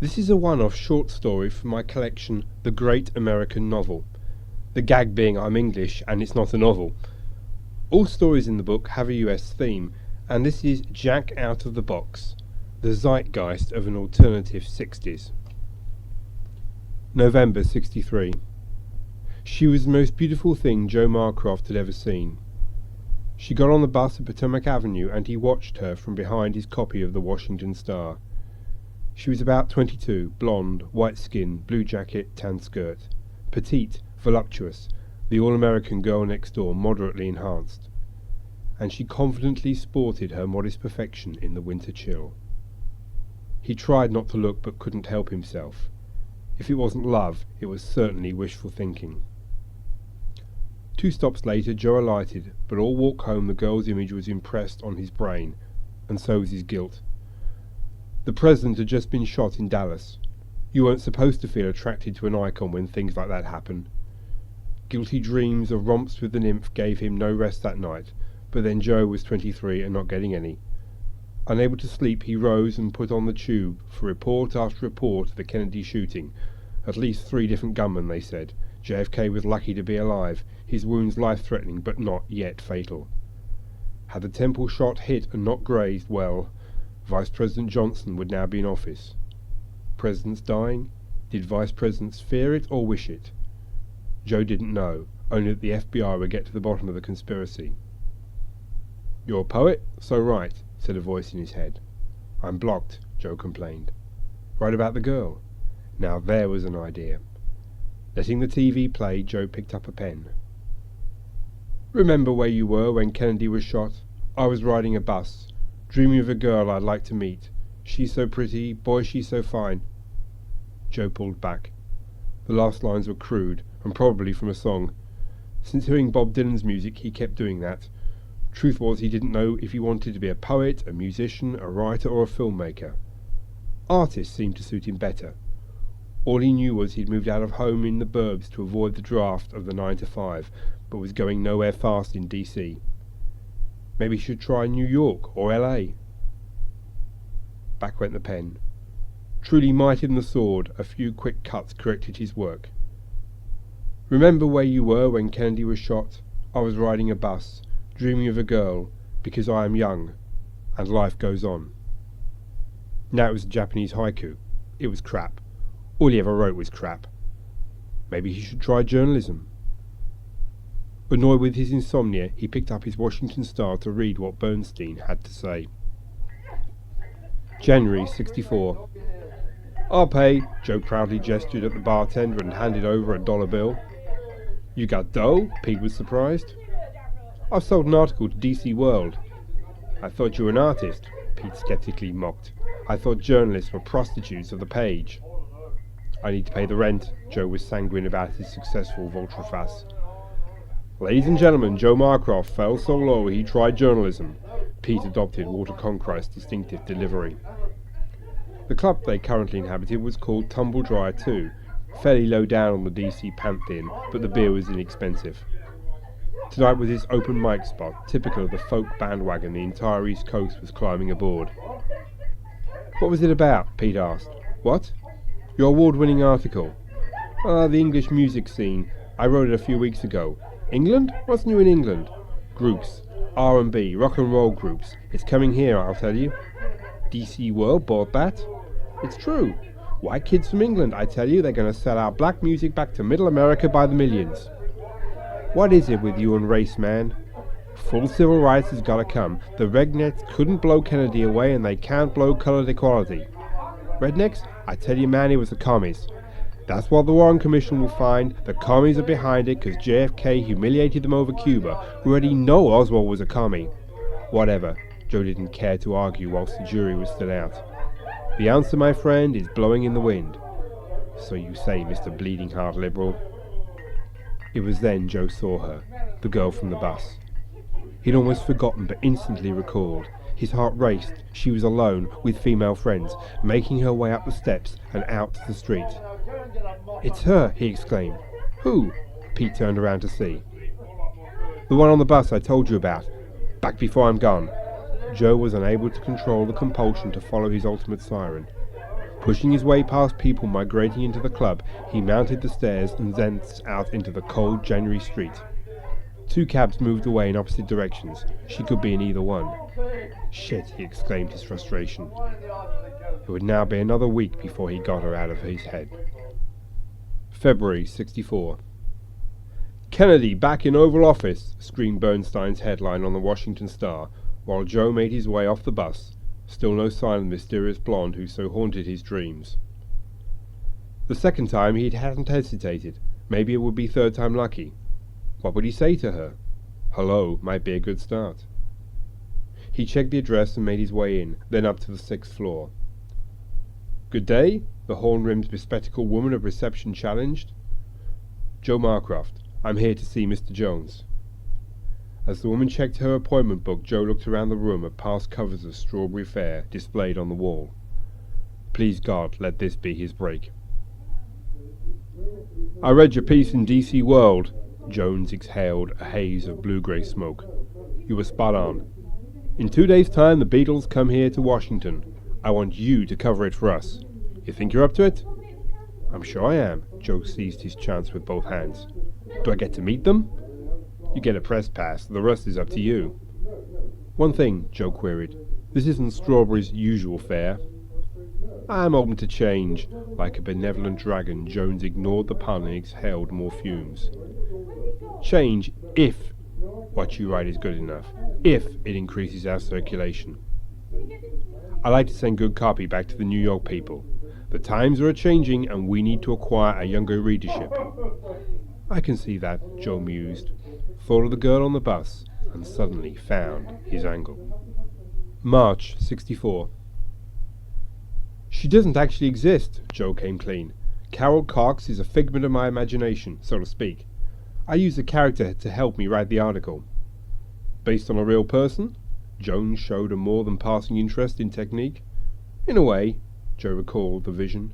This is a one-off short story from my collection The Great American Novel. The gag being I'm English and it's not a novel. All stories in the book have a US theme, and this is Jack Out of the Box, the zeitgeist of an alternative 60s. November 63. She was the most beautiful thing Joe Marcroft had ever seen. She got on the bus at Potomac Avenue and he watched her from behind his copy of the Washington Star. She was about 22, blonde, white skin, blue jacket, tan skirt. Petite, voluptuous, the all-American girl next door, moderately enhanced. And she confidently sported her modest perfection in the winter chill. He tried not to look but couldn't help himself. If it wasn't love, it was certainly wishful thinking. 2 stops later Joe alighted, but all walk home the girl's image was impressed on his brain, and so was his guilt. The president had just been shot in Dallas. You weren't supposed to feel attracted to an icon when things like that happen. Guilty dreams of romps with the nymph gave him no rest that night, but then Joe was 23 and not getting any. Unable to sleep, he rose and put on the tube for report after report of the Kennedy shooting. At least 3 different gunmen, they said. JFK was lucky to be alive, his wounds life-threatening but not yet fatal. Had the temple shot hit and not grazed, well, Vice President Johnson would now be in office. Presidents dying? Did Vice Presidents fear it or wish it? Joe didn't know, only that the FBI would get to the bottom of the conspiracy. "You're a poet? So write," said a voice in his head. "I'm blocked," Joe complained. "Write about the girl." Now there was an idea. Letting the TV play, Joe picked up a pen. "Remember where you were when Kennedy was shot? I was riding a bus, dreaming of a girl I'd like to meet. She's so pretty, boy, she's so fine." Joe pulled back. The last lines were crude, and probably from a song. Since hearing Bob Dylan's music, he kept doing that. Truth was, he didn't know if he wanted to be a poet, a musician, a writer, or a filmmaker. Artist seemed to suit him better. All he knew was he'd moved out of home in the burbs to avoid the draft of the 9 to 5, but was going nowhere fast in DC. Maybe he should try New York or LA. Back went the pen. Truly mighty than the sword, a few quick cuts corrected his work. "Remember where you were when Kennedy was shot? I was riding a bus, dreaming of a girl, because I am young, and life goes on." Now it was a Japanese haiku. It was crap. All he ever wrote was crap. Maybe he should try journalism. Annoyed with his insomnia, he picked up his Washington Star to read what Bernstein had to say. January 64. "I'll pay," Joe proudly gestured at the bartender and handed over a $1 bill. "You got dough?" Pete was surprised. "I've sold an article to DC World." "I thought you were an artist," Pete skeptically mocked. "I thought journalists were prostitutes of the page." "I need to pay the rent." Joe was sanguine about his successful volte-face. "Ladies and gentlemen, Joe Marcroft fell so low he tried journalism." Pete adopted Walter Cronkite's distinctive delivery. The club they currently inhabited was called Tumble Dryer 2, fairly low down on the DC pantheon, but the beer was inexpensive. Tonight was its open mic spot, typical of the folk bandwagon the entire East Coast was climbing aboard. "What was it about?" Pete asked. "What?" "Your award-winning article." The English music scene. I wrote it a few weeks ago." "England? What's new in England?" "Groups. R&B, rock and roll groups. It's coming here, I'll tell you." DC World bought that? "It's true. White kids from England, I tell you, they're going to sell our black music back to Middle America by the millions." "What is it with you and race, man?" "Full civil rights has got to come. The rednecks couldn't blow Kennedy away and they can't blow colored equality." "Rednecks? I tell you, man, it was the commies. That's what the Warren Commission will find. The commies are behind it because JFK humiliated them over Cuba. We already know Oswald was a commie." "Whatever." Joe didn't care to argue whilst the jury was still out. "The answer, my friend, is blowing in the wind." "So you say, Mr. Bleeding Heart Liberal." It was then Joe saw her, the girl from the bus. He'd almost forgotten but instantly recalled. His heart raced. She was alone, with female friends, making her way up the steps and out to the street. "It's her!" he exclaimed. "Who?" Pete turned around to see. "The one on the bus I told you about. Back before I'm gone." Joe was unable to control the compulsion to follow his ultimate siren. Pushing his way past people migrating into the club, he mounted the stairs and thence out into the cold January street. 2 cabs moved away in opposite directions. She could be in either one. Shit, he exclaimed his frustration. It would now be another week before he got her out of his head. February 64. Kennedy back in Oval Office, screamed Bernstein's headline on the Washington Star, while Joe made his way off the bus. Still no sign of the mysterious blonde who so haunted his dreams. The second time he hadn't hesitated. Maybe it would be third time lucky. What would he say to her? Hello might be a good start. He checked the address and made his way in, then up to the 6th floor. Good day, the horn-rimmed bespectacled woman of reception challenged. Joe Marcroft. I'm here to see Mr. Jones. As the woman checked her appointment book, Joe looked around the room at past covers of Strawberry Fair displayed on the wall. Please God, let this be his break. I read your piece in DC World. Jones exhaled a haze of blue-gray smoke. You were spot on. In 2 days' time, the Beatles come here to Washington. I want you to cover it for us. You think you're up to it? I'm sure I am. Joe seized his chance with both hands. Do I get to meet them? You get a press pass. The rest is up to you. One thing, Joe queried. This isn't Strawberry's usual fare. I'm open to change. Like a benevolent dragon, Jones ignored the pun and exhaled more fumes. Change if what you write is good enough. If it increases our circulation. I like to send good copy back to the New York people. The times are a-changing and we need to acquire a younger readership. I can see that, Joe mused. Thought of the girl on the bus and suddenly found his angle. March 64. She doesn't actually exist, Joe came clean. Carol Cox is a figment of my imagination, so to speak. I used a character to help me write the article. Based on a real person? Jones showed a more than passing interest in technique. In a way, Joe recalled the vision.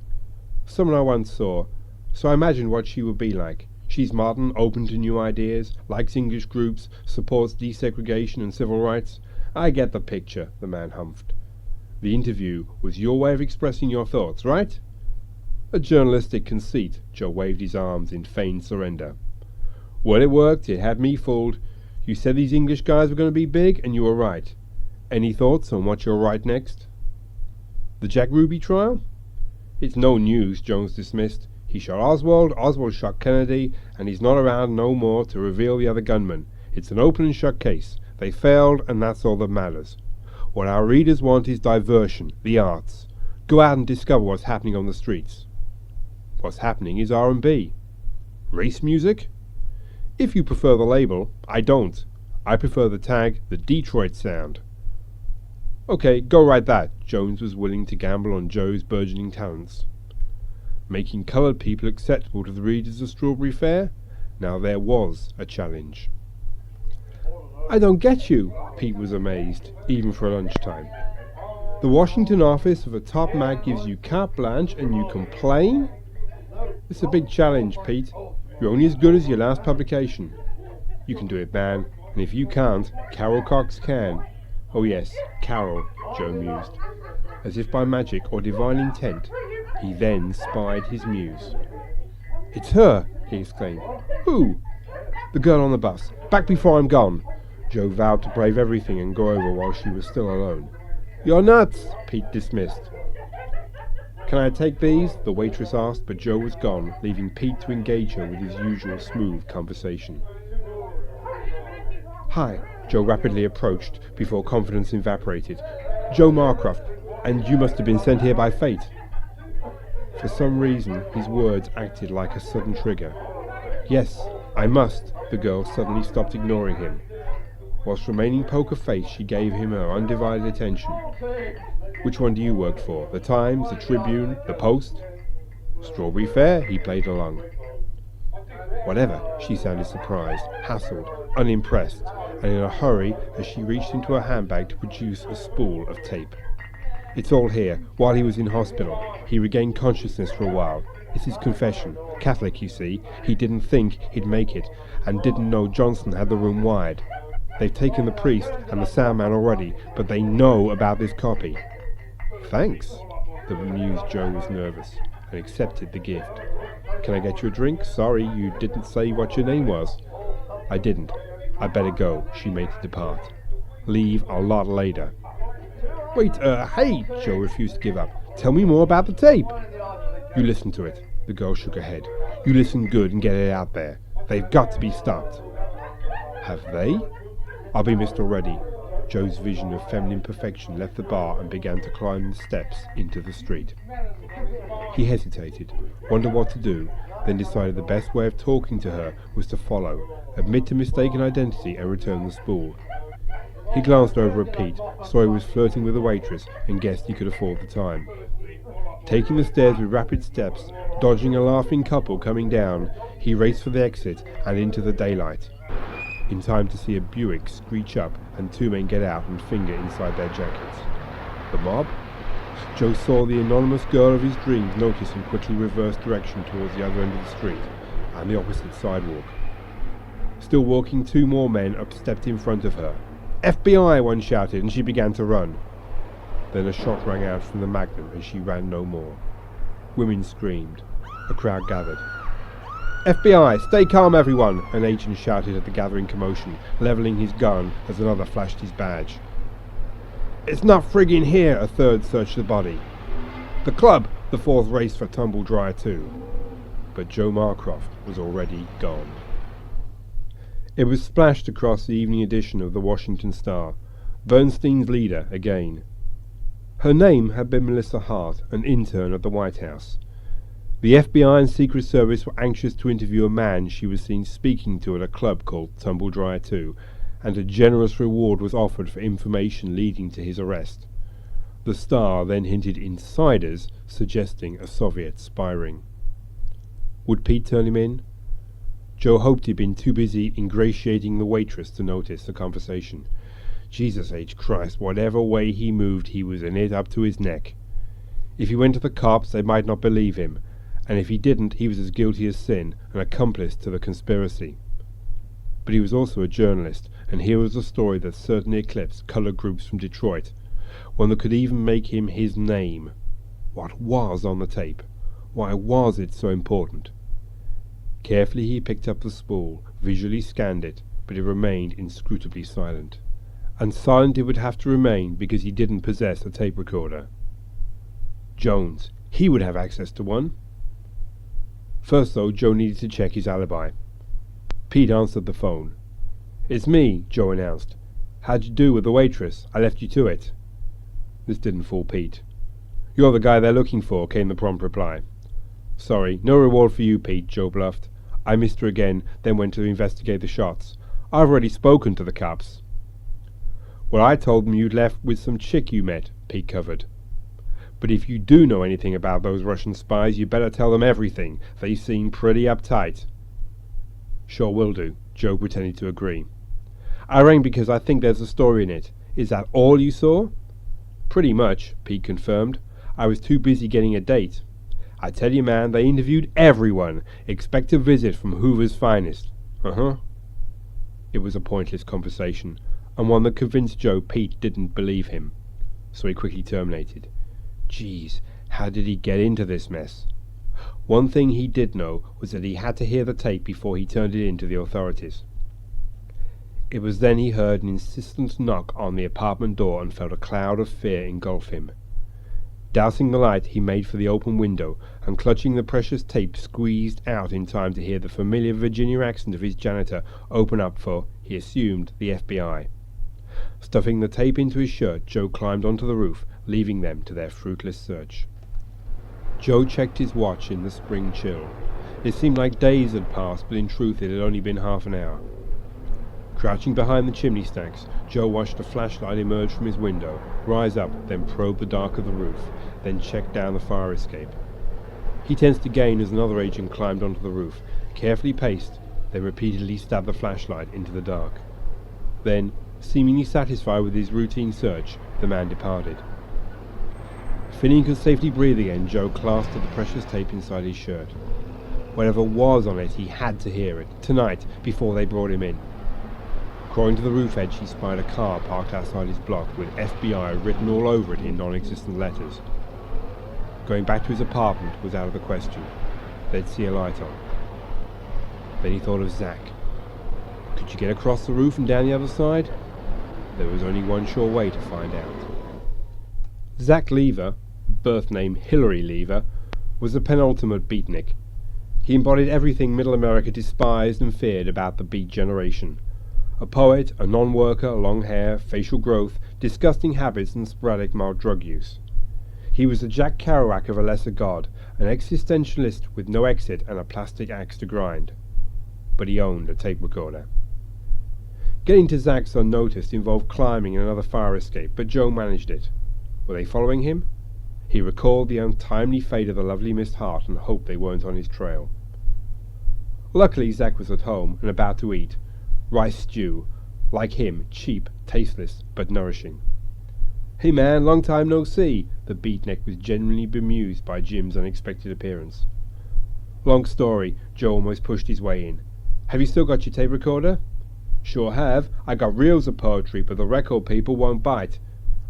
Someone I once saw, so I imagined what she would be like. She's modern, open to new ideas, likes English groups, supports desegregation and civil rights. I get the picture, the man humphed. The interview was your way of expressing your thoughts, right? A journalistic conceit, Joe waved his arms in feigned surrender. Well, it worked. It had me fooled. You said these English guys were going to be big, and you were right. Any thoughts on what you'll write next? The Jack Ruby trial? It's no news, Jones dismissed. He shot Oswald shot Kennedy, and he's not around no more to reveal the other gunman. It's an open and shut case. They failed, and that's all that matters. What our readers want is diversion, the arts. Go out and discover what's happening on the streets. What's happening is R&B. Race music? If you prefer the label, I don't. I prefer the tag, the Detroit sound. Okay, go write that. Jones was willing to gamble on Joe's burgeoning talents. Making colored people acceptable to the readers of Strawberry Fair? Now there was a challenge. I don't get you, Pete was amazed, even for lunchtime. The Washington office of a top mag gives you carte blanche and you complain? It's a big challenge, Pete. You're only as good as your last publication. You can do it, man, and if you can't, Carol Cox can. Oh yes, Carol, Joe mused. As if by magic or divine intent, he then spied his muse. It's her, he exclaimed. Who? The girl on the bus. Back before I'm gone. Joe vowed to brave everything and go over while she was still alone. You're nuts, Pete dismissed. Can I take these? The waitress asked, but Joe was gone, leaving Pete to engage her with his usual smooth conversation. Hi, Joe rapidly approached before confidence evaporated. Joe Marcroft, and you must have been sent here by fate. For some reason, his words acted like a sudden trigger. Yes, I must. The girl suddenly stopped ignoring him. Whilst remaining poker-faced, she gave him her undivided attention. Which one do you work for? The Times, the Tribune, the Post? Strawberry Fair, he played along. Whatever, she sounded surprised, hassled, unimpressed, and in a hurry as she reached into her handbag to produce a spool of tape. It's all here. While he was in hospital, he regained consciousness for a while. It's his confession. Catholic, you see. He didn't think he'd make it, and didn't know Johnson had the room wired. They've taken the priest and the sound man already, but they know about this copy. Thanks. The bemused Joe was nervous and accepted the gift. "Can I get you a drink? Sorry, you didn't say what your name was." "I didn't. I better go," she made to depart. "Leave a lot later." "Wait, hey!" Joe refused to give up. "Tell me more about the tape." "You listen to it." The girl shook her head. "You listen good and get it out there. They've got to be stopped." "Have they?" "I'll be missed already." Joe's vision of feminine perfection left the bar and began to climb the steps into the street. He hesitated, wondered what to do, then decided the best way of talking to her was to follow, admit to mistaken identity, and return the spool. He glanced over at Pete, saw he was flirting with the waitress, and guessed he could afford the time. Taking the stairs with rapid steps, dodging a laughing couple coming down, he raced for the exit and into the daylight, in time to see a Buick screech up and two men get out and finger inside their jackets. The mob? Joe saw the anonymous girl of his dreams notice and quickly reverse direction towards the other end of the street and the opposite sidewalk. Still walking, two more men stepped in front of her. "FBI!" one shouted, and she began to run. Then a shot rang out from the Magnum and she ran no more. Women screamed. A crowd gathered. "FBI! Stay calm, everyone!" an agent shouted at the gathering commotion, levelling his gun as another flashed his badge. "It's not friggin' here!" a third searched the body. "The club!" the fourth raced for Tumble Dryer too. But Joe Marcroft was already gone. It was splashed across the evening edition of the Washington Star, Bernstein's leader again. Her name had been Melissa Hart, an intern at the White House. The FBI and Secret Service were anxious to interview a man she was seen speaking to at a club called Tumble Dryer 2, and a generous reward was offered for information leading to his arrest. The Star then hinted insiders, suggesting a Soviet spy ring. Would Pete turn him in? Joe hoped he'd been too busy ingratiating the waitress to notice the conversation. Jesus H. Christ, whatever way he moved, he was in it up to his neck. If he went to the cops, they might not believe him, and if he didn't, he was as guilty as sin, an accomplice to the conspiracy. But he was also a journalist, and here was a story that certainly eclipsed colored groups from Detroit, one that could even make him his name. What was on the tape? Why was it so important? Carefully he picked up the spool, visually scanned it, but it remained inscrutably silent. And silent it would have to remain because he didn't possess a tape recorder. Jones, he would have access to one. First, though, Joe needed to check his alibi. Pete answered the phone. "It's me," Joe announced. "How'd you do with the waitress? I left you to it." This didn't fool Pete. "You're the guy they're looking for," came the prompt reply. "Sorry, no reward for you, Pete," Joe bluffed. "I missed her again, then went to investigate the shots. I've already spoken to the cops." "Well, I told them you'd left with some chick you met," Pete covered. "But if you do know anything about those Russian spies, you better tell them everything. They seem pretty uptight." "Sure will do," Joe pretended to agree. "I rang because I think there's a story in it. Is that all you saw?" "Pretty much," Pete confirmed. "I was too busy getting a date. I tell you, man, they interviewed everyone. Expect a visit from Hoover's finest." Uh-huh. It was a pointless conversation, and one that convinced Joe Pete didn't believe him. So he quickly terminated. Geez, how did he get into this mess? One thing he did know was that he had to hear the tape before he turned it in to the authorities. It was then he heard an insistent knock on the apartment door and felt a cloud of fear engulf him. Dousing the light, he made for the open window, and clutching the precious tape squeezed out in time to hear the familiar Virginia accent of his janitor open up for, he assumed, the FBI. Stuffing the tape into his shirt, Joe climbed onto the roof, leaving them to their fruitless search. Joe checked his watch in the spring chill. It seemed like days had passed, but in truth it had only been half an hour. Crouching behind the chimney stacks, Joe watched a flashlight emerge from his window, rise up, then probe the dark of the roof, then check down the fire escape. He tensed again as another agent climbed onto the roof, carefully paced, then repeatedly stabbed the flashlight into the dark. Then, seemingly satisfied with his routine search, the man departed. Feeling he could safely breathe again, Joe clasped at the precious tape inside his shirt. Whatever was on it, he had to hear it, tonight, before they brought him in. Crawling to the roof edge, he spied a car parked outside his block with FBI written all over it in non-existent letters. Going back to his apartment was out of the question. They'd see a light on. Then he thought of Zack. Could you get across the roof and down the other side? There was only one sure way to find out. Zack Lever, birth name Hilary Lever, was the penultimate beatnik. He embodied everything Middle America despised and feared about the Beat generation. A poet, a non-worker, long hair, facial growth, disgusting habits and sporadic mild drug use. He was the Jack Kerouac of a lesser god, an existentialist with no exit and a plastic axe to grind. But he owned a tape recorder. Getting to Zack's unnoticed involved climbing another fire escape, but Joe managed it. Were they following him? He recalled the untimely fate of the lovely Miss Hart and hoped they weren't on his trail. Luckily Zack was at home and about to eat. Rice stew. Like him, cheap, tasteless, but nourishing. "Hey man, long time no see." The beatnik was genuinely bemused by Jim's unexpected appearance. "Long story." Joe almost pushed his way in. "Have you still got your tape recorder?" "Sure have. I got reels of poetry, but the record people won't bite.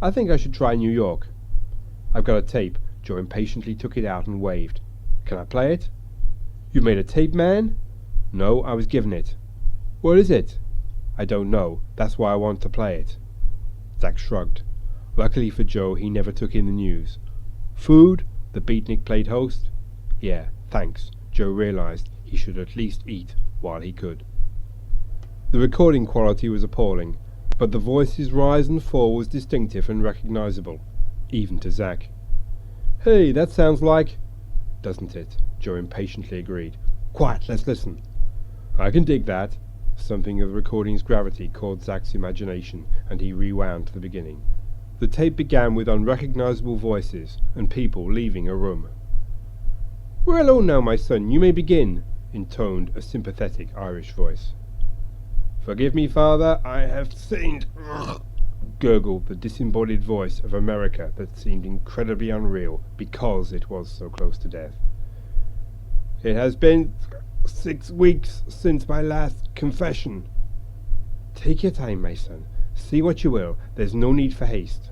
I think I should try New York." "I've got a tape." Joe impatiently took it out and waved. "Can I play it?" "You've made a tape, man?" "No, I was given it." "What is it?" "I don't know. That's why I want to play it." Zack shrugged. Luckily for Joe, he never took in the news. "Food?" The beatnik played host. "Yeah, thanks." Joe realized he should at least eat while he could. The recording quality was appalling, but the voice's rise and fall was distinctive and recognizable, even to Zack. "Hey, that sounds like—" "Doesn't it?" Joe impatiently agreed. "Quiet, let's listen." "I can dig that." Something of the recording's gravity caught Zack's imagination, and he rewound to the beginning. The tape began with unrecognizable voices and people leaving a room. "We're alone now, my son. You may begin," intoned a sympathetic Irish voice. "Forgive me, father, I have sinned," gurgled the disembodied voice of America that seemed incredibly unreal because it was so close to death. "It has been 6 weeks since my last confession." "Take your time, my son. See what you will. There's no need for haste."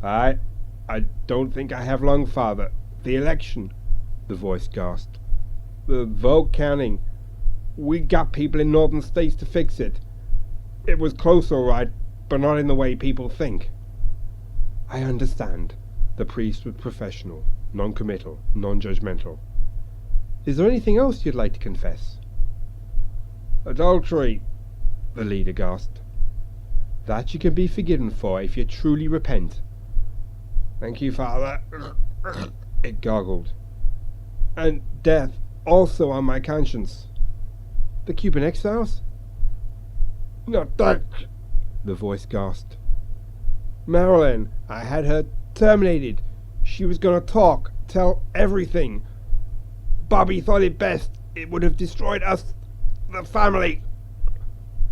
I don't think I have long, father. The election," the voice gasped. "The vote counting. We got people in northern states to fix it. It was close all right, but not in the way people think." "I understand." The priest was professional, non-committal, non-judgmental. "Is there anything else you'd like to confess?" "Adultery," the leader gasped. "That you can be forgiven for if you truly repent." "Thank you, father," it gargled. "And death also on my conscience." "The Cuban exiles?" "Not that," the voice gasped. "Marilyn, I had her terminated. She was going to talk, tell everything. Bobby thought it best. It would have destroyed us, the family."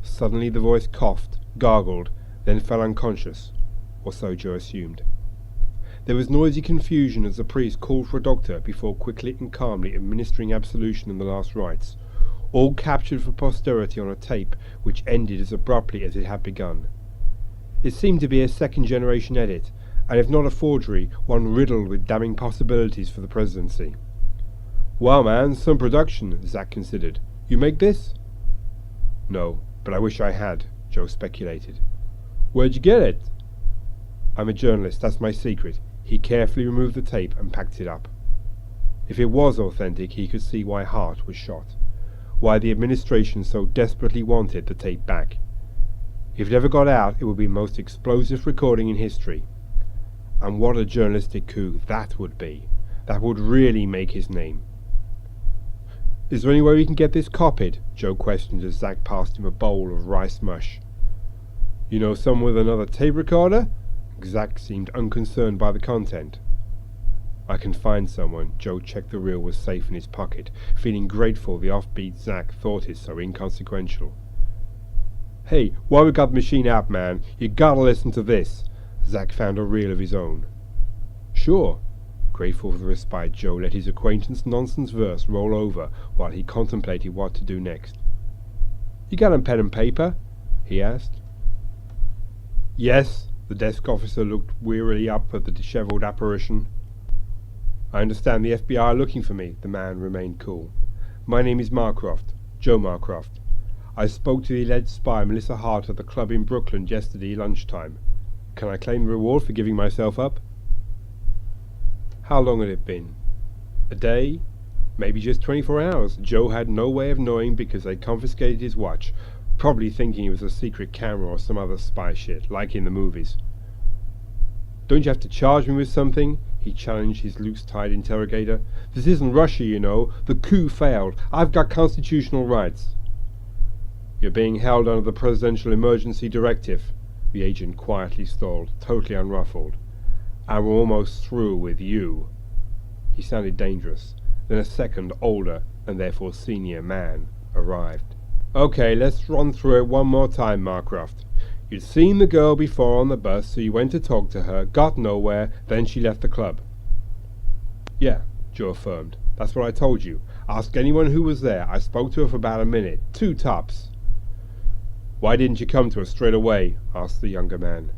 Suddenly the voice coughed, gargled, then fell unconscious, or so Joe assumed. There was noisy confusion as the priest called for a doctor before quickly and calmly administering absolution and the last rites, all captured for posterity on a tape which ended as abruptly as it had begun. It seemed to be a second-generation edit, and if not a forgery, one riddled with damning possibilities for the presidency. "Wow, man, some production," Zack considered. "You make this?" "No, but I wish I had," Joe speculated. "Where'd you get it?" "I'm a journalist, that's my secret." He carefully removed the tape and packed it up. If it was authentic, he could see why Hart was shot, why the administration so desperately wanted the tape back. If it ever got out, it would be the most explosive recording in history. And what a journalistic coup that would be. That would really make his name. "Is there any way we can get this copied?" Joe questioned as Zack passed him a bowl of rice mush. "You know someone with another tape recorder?" Zack seemed unconcerned by the content. "I can find someone." Joe checked the reel was safe in his pocket, feeling grateful the offbeat Zack thought it so inconsequential. "Hey, while we got the machine out, man, you gotta listen to this." Zack found a reel of his own. "Sure." Grateful for the respite, Joe let his acquaintance nonsense verse roll over while he contemplated what to do next. "You got a pen and paper?" he asked. "Yes." The desk officer looked wearily up at the dishevelled apparition. I understand the FBI are looking for me. The man remained cool. My name is Marcroft, Joe Marcroft. I spoke to the alleged spy Melissa Hart at the club in Brooklyn yesterday lunchtime. Can I claim the reward for giving myself up? How long had it been? A day? Maybe just 24 hours. Joe had no way of knowing because they confiscated his watch, probably thinking it was a secret camera or some other spy shit, like in the movies. Don't you have to charge me with something? He challenged his loose-tied interrogator. This isn't Russia, you know. The coup failed. I've got constitutional rights. You're being held under the Presidential Emergency Directive. The agent quietly stalled, totally unruffled. And we're almost through with you. He sounded dangerous. Then a second, older, and therefore senior man arrived. Okay, let's run through it one more time, Marcroft. You'd seen the girl before on the bus, so you went to talk to her, got nowhere, then she left the club. Yeah, Joe affirmed. That's what I told you. Ask anyone who was there. I spoke to her for about a minute. 2 tops. Why didn't you come to us straight away? Asked the younger man.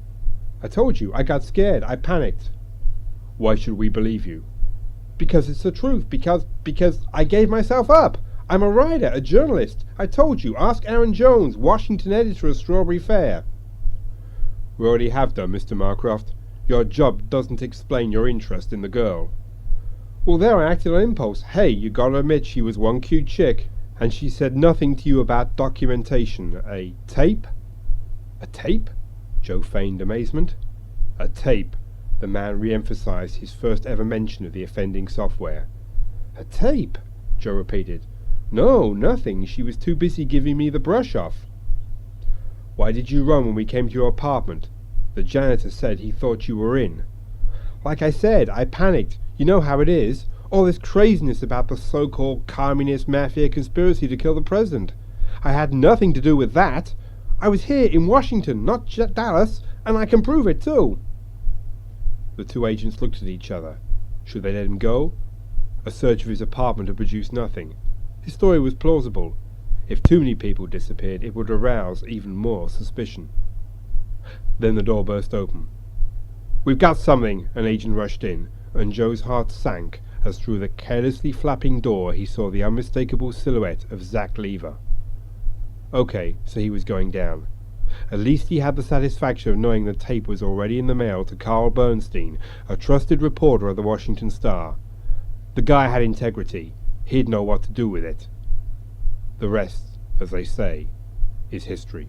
I told you, I got scared. I panicked. Why should we believe you? Because it's the truth. Because I gave myself up. I'm a writer, a journalist. I told you. Ask Aaron Jones, Washington editor of Strawberry Fair. We already have done, Mr. Marcroft. Your job doesn't explain your interest in the girl. Well, there I acted on impulse. Hey, you gotta admit she was one cute chick. And she said nothing to you about documentation. A tape? A tape? Joe feigned amazement. A tape. The man re-emphasized his first ever mention of the offending software. A tape? Joe repeated. No, nothing. She was too busy giving me the brush off. Why did you run when we came to your apartment? The janitor said he thought you were in. Like I said, I panicked. You know how it is. All this craziness about the so-called communist mafia conspiracy to kill the president. I had nothing to do with that. I was here in Washington, not Dallas, and I can prove it too. The 2 agents looked at each other. Should they let him go? A search of his apartment had produced nothing. His story was plausible. If too many people disappeared, it would arouse even more suspicion. Then the door burst open. We've got something, an agent rushed in, and Joe's heart sank as through the carelessly flapping door he saw the unmistakable silhouette of Zach Lever. Okay, so he was going down. At least he had the satisfaction of knowing the tape was already in the mail to Carl Bernstein, a trusted reporter of the Washington Star. The guy had integrity. He'd know what to do with it. The rest, as they say, is history.